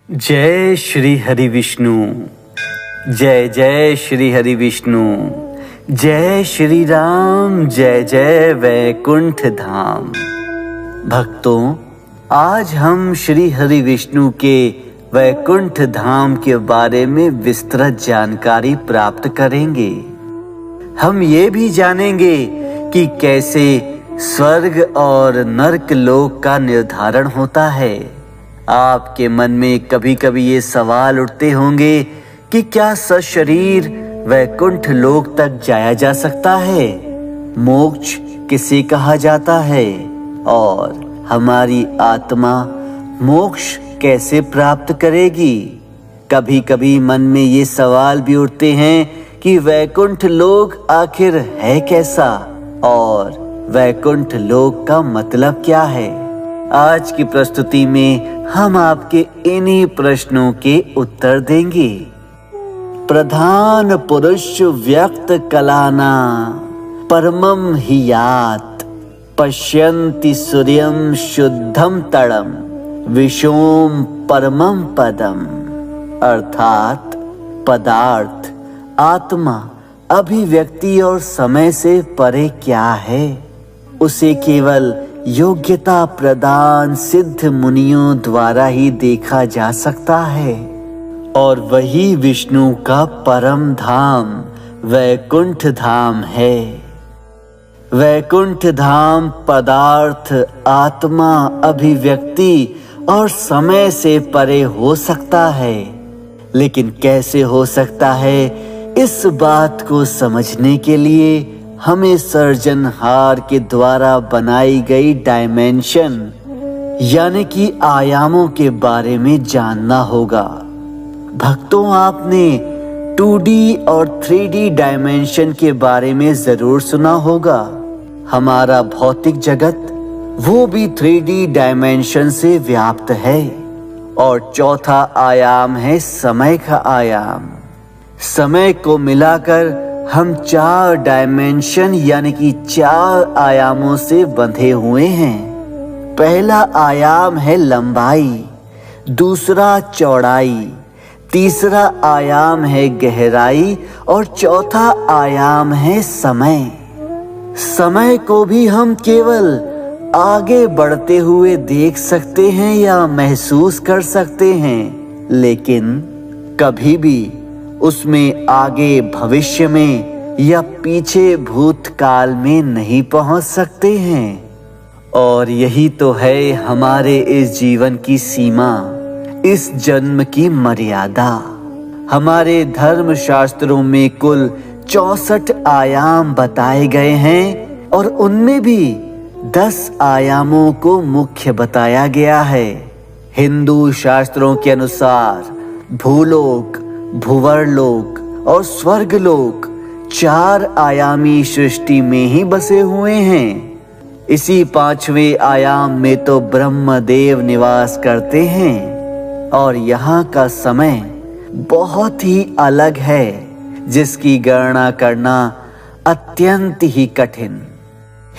जय श्री हरि विष्णु। जय जय श्री हरि विष्णु। जय श्री राम। जय जय वैकुंठ धाम। भक्तों, आज हम श्री हरि विष्णु के वैकुंठ धाम के बारे में विस्तृत जानकारी प्राप्त करेंगे। हम ये भी जानेंगे कि कैसे स्वर्ग और नरक लोक का निर्धारण होता है। आपके मन में कभी कभी ये सवाल उठते होंगे कि क्या सशरीर वैकुंठ लोक तक जाया जा सकता है? मोक्ष किसे कहा जाता है? और हमारी आत्मा मोक्ष कैसे प्राप्त करेगी? कभी कभी मन में ये सवाल भी उठते हैं कि वैकुंठ लोक आखिर है कैसा और वैकुंठ लोक का मतलब क्या है। आज की प्रस्तुति में हम आपके इन्हीं प्रश्नों के उत्तर देंगे। प्रधान पुरुष व्यक्त कलाना परमं हि यात पश्यन्ति सूर्यं शुद्धम तड़म विशोम परमं पदम। अर्थात पदार्थ, आत्मा, अभिव्यक्ति और समय से परे क्या है, उसे केवल योग्यता प्रदान सिद्ध मुनियों द्वारा ही देखा जा सकता है। और वही विष्णु का परम धाम वैकुंठ धाम है। वैकुंठ धाम पदार्थ, आत्मा, अभिव्यक्ति और समय से परे हो सकता है, लेकिन कैसे हो सकता है, इस बात को समझने के लिए हमें सर्जनहार के द्वारा बनाई गई डायमेंशन यानी कि आयामों के बारे में जानना होगा। भक्तों, आपने 2D और 3D डायमेंशन के बारे में जरूर सुना होगा। हमारा भौतिक जगत वो भी 3D डायमेंशन से व्याप्त है। और चौथा आयाम है समय का आयाम। समय को मिलाकर हम 4 डायमेंशन यानी कि 4 आयामों से बंधे हुए हैं। पहला आयाम है लंबाई, दूसरा चौड़ाई, तीसरा आयाम है गहराई और चौथा आयाम है समय। समय को भी हम केवल आगे बढ़ते हुए देख सकते हैं या महसूस कर सकते हैं, लेकिन कभी भी उसमें आगे भविष्य में या पीछे भूतकाल में नहीं पहुंच सकते हैं। और यही तो है हमारे इस जीवन की सीमा, इस जन्म की मर्यादा। हमारे धर्म शास्त्रों में कुल 64 आयाम बताए गए हैं और उनमें भी 10 आयामों को मुख्य बताया गया है। हिंदू शास्त्रों के अनुसार भूलोक, भुवरलोक और स्वर्गलोक 4 आयामी सृष्टि में ही बसे हुए हैं। इसी 5वें आयाम में तो ब्रह्मदेव निवास करते हैं और यहाँ का समय बहुत ही अलग है, जिसकी गणना करना अत्यंत ही कठिन।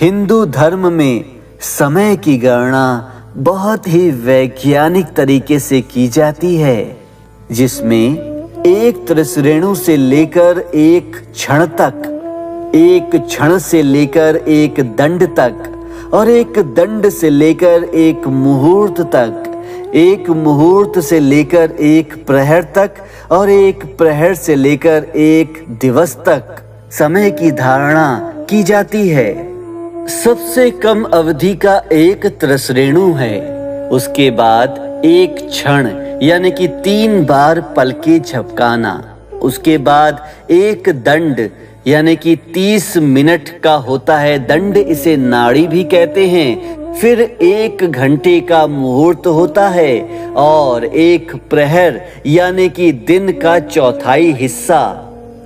हिंदू धर्म में समय की गणना बहुत ही वैज्ञानिक तरीके से की जाती है, जिसमें एक त्रिश्रेणु से लेकर एक क्षण तक, एक क्षण से लेकर एक दंड तक और एक दंड से लेकर एक मुहूर्त तक, एक मुहूर्त से लेकर एक प्रहर तक और एक प्रहर से लेकर एक दिवस तक समय की धारणा की जाती है। सबसे कम अवधि का एक त्रिश्रेणु है, उसके बाद एक क्षण यानी कि 3 बार पलके झपकाना, उसके बाद एक दंड यानी कि 30 मिनट का होता है दंड, इसे नाड़ी भी कहते हैं। फिर 1 घंटे का मुहूर्त होता है और एक प्रहर यानी कि दिन का चौथाई हिस्सा।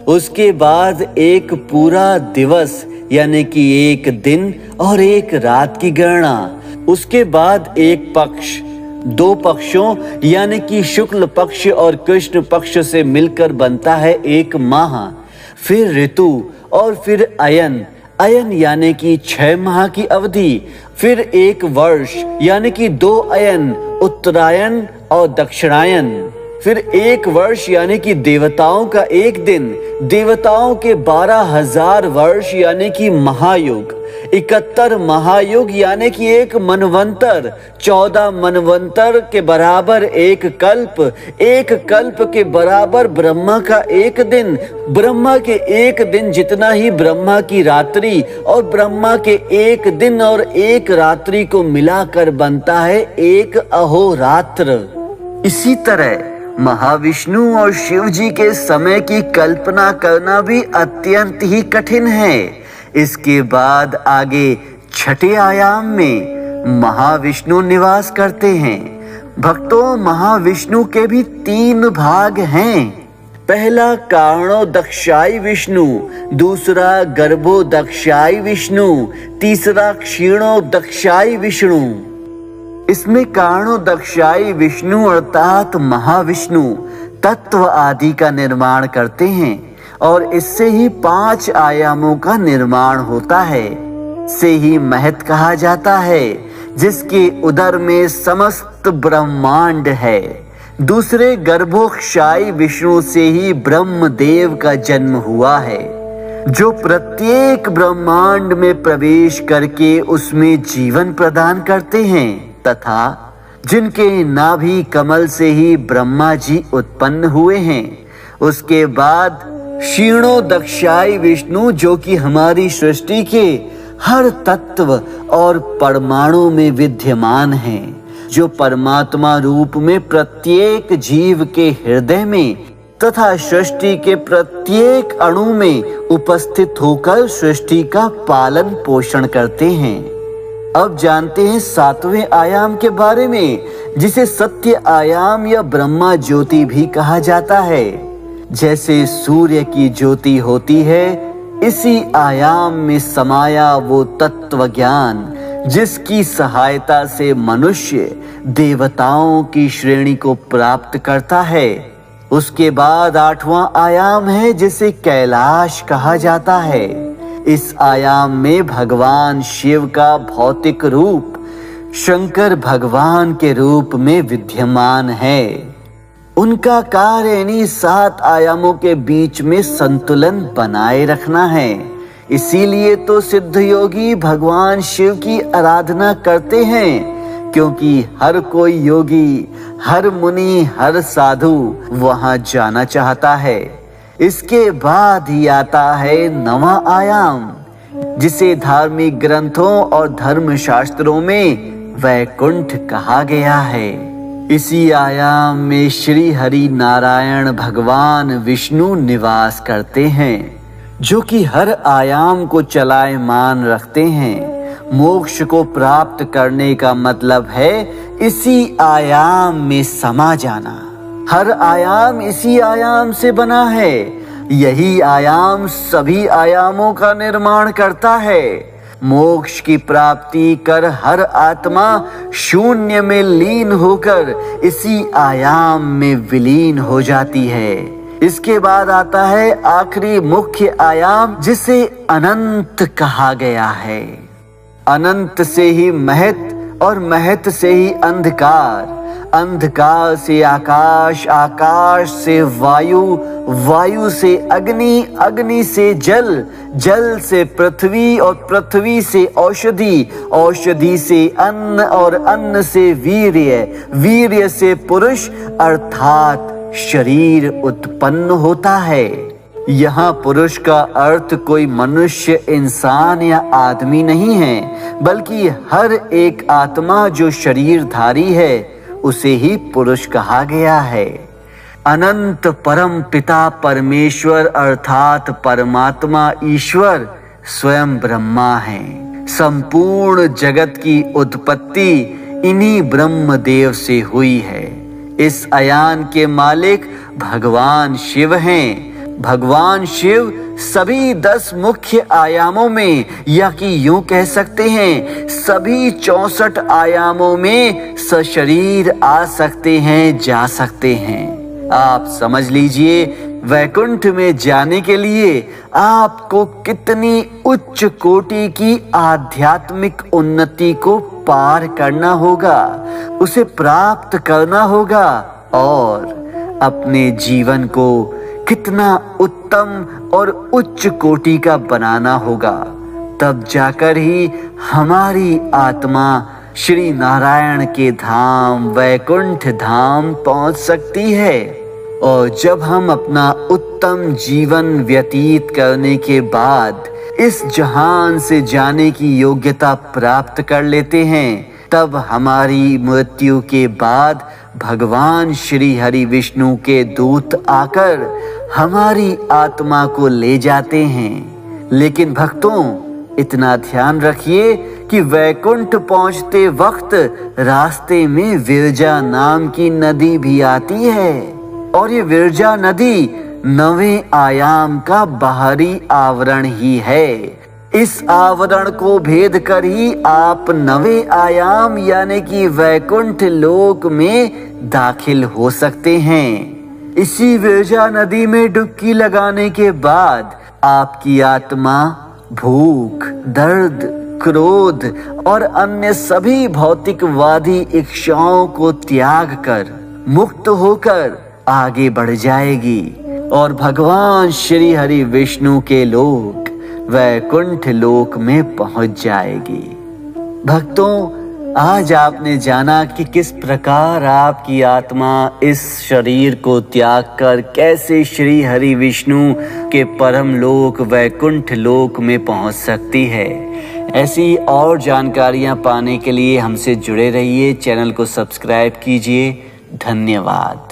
उसके बाद एक पूरा दिवस यानी कि एक दिन और एक रात की गणना। उसके बाद एक पक्ष, 2 पक्षों यानी कि शुक्ल पक्ष और कृष्ण पक्ष से मिलकर बनता है एक माह। फिर ऋतु और फिर अयन यानी कि 6 माह की अवधि। फिर एक वर्ष यानी कि 2 अयन, उत्तरायण और दक्षिणायन, फिर 1 वर्ष यानी कि देवताओं का 1 दिन, देवताओं के 12,000 वर्ष यानी कि महायुग, 71 महायुग यानी कि 1 मनवंतर, 14 मनवंतर के बराबर 1 कल्प, 1 कल्प के बराबर ब्रह्मा का 1 दिन, ब्रह्मा के 1 दिन जितना ही ब्रह्मा की रात्रि, और ब्रह्मा के 1 दिन और 1 रात्रि को मिलाकर बनता है 1 अहोरात्र। इसी तरह महाविष्णु और शिव जी के समय की कल्पना करना भी अत्यंत ही कठिन है। इसके बाद आगे छठे आयाम में महाविष्णु निवास करते हैं। भक्तों, महाविष्णु के भी 3 भाग हैं। पहला कारणोदक्षाई विष्णु, दूसरा गर्भोदक्षाई विष्णु, तीसरा क्षीणोदक्षाई विष्णु। इसमें कारणोदक्षाई विष्णु अर्थात महाविष्णु तत्व आदि का निर्माण करते हैं और इससे ही 5 आयामों का निर्माण होता है। से ही महत कहा जाता है, जिसके उदर में समस्त ब्रह्मांड है। दूसरे गर्भोक्षाई विष्णु से ही ब्रह्मदेव का जन्म हुआ है, जो प्रत्येक ब्रह्मांड में प्रवेश करके उसमें जीवन प्रदान करते हैं तथा जिनके नाभि कमल से ही ब्रह्मा जी उत्पन्न हुए हैं। उसके बाद क्षीणोदक्षाई विष्णु, जो कि हमारी सृष्टि के हर तत्व और परमाणु में विद्यमान हैं, जो परमात्मा रूप में प्रत्येक जीव के हृदय में तथा सृष्टि के प्रत्येक अणु में उपस्थित होकर सृष्टि का पालन पोषण करते हैं। अब जानते हैं 7वें आयाम के बारे में, जिसे सत्य आयाम या ब्रह्मा ज्योति भी कहा जाता है। जैसे सूर्य की ज्योति होती है, इसी आयाम में समाया वो तत्व ज्ञान, जिसकी सहायता से मनुष्य देवताओं की श्रेणी को प्राप्त करता है। उसके बाद 8वां आयाम है, जिसे कैलाश कहा जाता है। इस आयाम में भगवान शिव का भौतिक रूप शंकर भगवान के रूप में विद्यमान है। उनका कार्य इन्हीं 7 आयामों के बीच में संतुलन बनाए रखना है। इसीलिए तो सिद्ध योगी भगवान शिव की आराधना करते हैं, क्योंकि हर कोई योगी, हर मुनि, हर साधु वहां जाना चाहता है। इसके बाद ही आता है 9वां आयाम, जिसे धार्मिक ग्रंथों और धर्म शास्त्रों में वैकुंठ कहा गया है। इसी आयाम में श्री हरि नारायण भगवान विष्णु निवास करते हैं, जो कि हर आयाम को चलायमान रखते हैं। मोक्ष को प्राप्त करने का मतलब है इसी आयाम में समा जाना। हर आयाम इसी आयाम से बना है। यही आयाम सभी आयामों का निर्माण करता है। मोक्ष की प्राप्ति कर हर आत्मा शून्य में लीन होकर इसी आयाम में विलीन हो जाती है। इसके बाद आता है आखिरी मुख्य आयाम, जिसे अनंत कहा गया है। अनंत से ही महत और महत से ही अंधकार, अंधकार से आकाश, आकाश से वायु, वायु से अग्नि, अग्नि से जल, जल से पृथ्वी और पृथ्वी से औषधि, औषधि से अन्न और अन्न से वीर्य, वीर्य से पुरुष अर्थात शरीर उत्पन्न होता है। यहाँ पुरुष का अर्थ कोई मनुष्य, इंसान या आदमी नहीं है, बल्कि हर एक आत्मा जो शरीरधारी है उसे ही पुरुष कहा गया है। अनंत परम पिता परमेश्वर अर्थात परमात्मा ईश्वर स्वयं ब्रह्मा है। संपूर्ण जगत की उत्पत्ति इन्हीं ब्रह्मदेव से हुई है। इस आयान के मालिक भगवान शिव हैं। भगवान शिव सभी 10 मुख्य आयामों में, या कि यूं कह सकते हैं सभी 64 आयामों में सशरीर आ सकते हैं, जा सकते हैं। आप समझ लीजिए, वैकुंठ में जाने के लिए आपको कितनी उच्च कोटि की आध्यात्मिक उन्नति को पार करना होगा, उसे प्राप्त करना होगा और अपने जीवन को कितना उत्तम और उच्च कोटि का बनाना होगा। तब जाकर ही हमारी आत्मा श्री नारायण के धाम वैकुंठ धाम पहुंच सकती है। और जब हम अपना उत्तम जीवन व्यतीत करने के बाद इस जहान से जाने की योग्यता प्राप्त कर लेते हैं, तब हमारी मृत्यु के बाद भगवान श्री हरि विष्णु के दूत आकर हमारी आत्मा को ले जाते हैं। लेकिन भक्तों, इतना ध्यान रखिए कि वैकुंठ पहुंचते वक्त रास्ते में विरजा नाम की नदी भी आती है और ये विरजा नदी 9वें आयाम का बाहरी आवरण ही है। इस आवरण को भेद कर ही आप 9वें आयाम यानी कि वैकुंठ लोक में दाखिल हो सकते हैं। इसी विरजा नदी में डुबकी लगाने के बाद आपकी आत्मा भूख, दर्द, क्रोध और अन्य सभी भौतिकवादी इच्छाओं को त्याग कर मुक्त होकर आगे बढ़ जाएगी और भगवान श्री हरि विष्णु के लोक वैकुंठ लोक में पहुंच जाएगी। भक्तों, आज आपने जाना कि किस प्रकार आपकी आत्मा इस शरीर को त्याग कर कैसे श्री हरि विष्णु के परम लोक वैकुंठ लोक में पहुंच सकती है। ऐसी और जानकारियां पाने के लिए हमसे जुड़े रहिए, चैनल को सब्सक्राइब कीजिए। धन्यवाद।